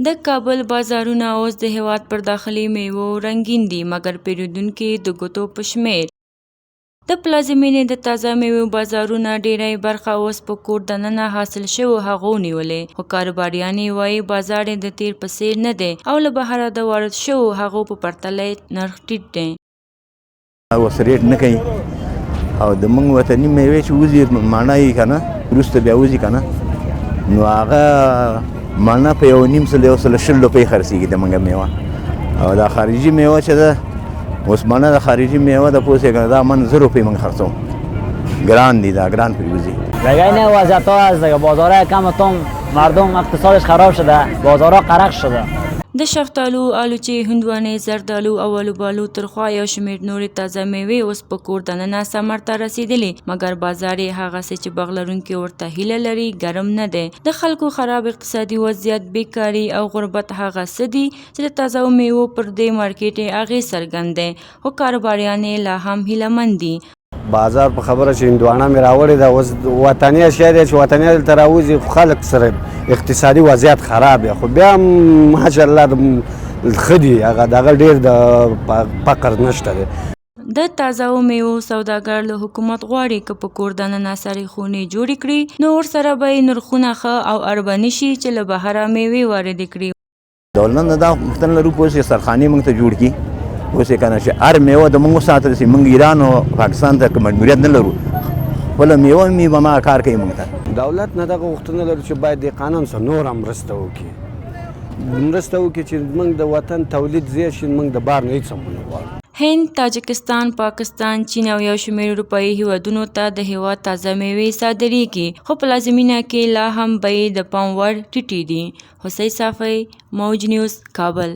د کابل بازارونه اوس د هیواد پر داخلي میوو رنګین دي، مګر پیرودونکي د ګوتو په شمیر. د پلازمینې د تازه میوو بازارونه ډیری برخه اوس په کور دننه حاصل شوو هغو نیولې، خو کاروباریان یې وایي بازار یې د تیر په څیر نه دی او له بهره د وارد شوو هغو په پرتله نرخ ټیټ دی. اوس ریټ نه کوي او د موږ وطني میوې چې وځي ماڼه یې که نه وروسته بیا وځي که نه نو هغه ماڼه په 1.5 روپۍ خرڅېږي د موږ میوه او دا خارجي میوه چې ده اوس ماڼه د خارجي میوه ده پوه شوې که نه دا من 0 روپۍ موږ خرڅوم ګران دي دا ګران پرې وځي. بگین وضعیت‌ها از دیگه بازارهای کم تام مردم اقتصادش خراب شده، بازارها غرق شده. د شفتالو، آلوچې، هندوانې، زردالو او الوبالو ترخوا یو شمېر نورې تازه میوې اوس په کور دننه ثمر ته رسېدلې، مګر بازار یې هغسې چې باغ لرونکي ورته هیله لري ګرم نه دی. د خلکو خراب اقتصادي وضعیت، بیکاري او غربت هغه څه دي چې د تازه میوو پر دې مارکیټ یې اغېز څرګند دی، خو کاروباریان یې لا هم هیلهمند دي. بازار په خبره چې هندوانه مې راوړې ده اوس وطني اشیا دي چې وطني دلته راوځي خو خلک سره اقتصادي وضعیت خراب دی، خو بیا هم ماشاءالله ښه دي، هغه دغه ډېر د فقر نشته دی. د تازه میوو سوداګر له حکومت غواړي که په کور دننه سړې خونې جوړې کړي نو ورسره به یې نرخونه ښه او ارباني شي چې له بهره میوې واردې کړي. دولت نه دا غوښتنه لرو پوه شې سرخانې موږ ته جوړ کړي اوس یې که نه چې هر میوه د موږ وساتل شي. موږ ایران او پاکستان ته مجبوریت نه لرو، خپله میوه مې به ما کار کوي. موږ ته دولت نه دغه غوښتنه لرو چې باید د قانون سره نور هم مرسته وکړي چې موږ د وطن تولید زیات شي، موږ د بهر نه هېڅ هم ونه غواړو. هند، تاجکستان، پاکستان، چین او یو شمېر اروپایي هیوادونو ته د هیواد تازه میوې صادریږي، خو پلازمینه کې لا هم بیې د پام وړ ټیټې دي. حسین صافی، موج نیوز، کابل.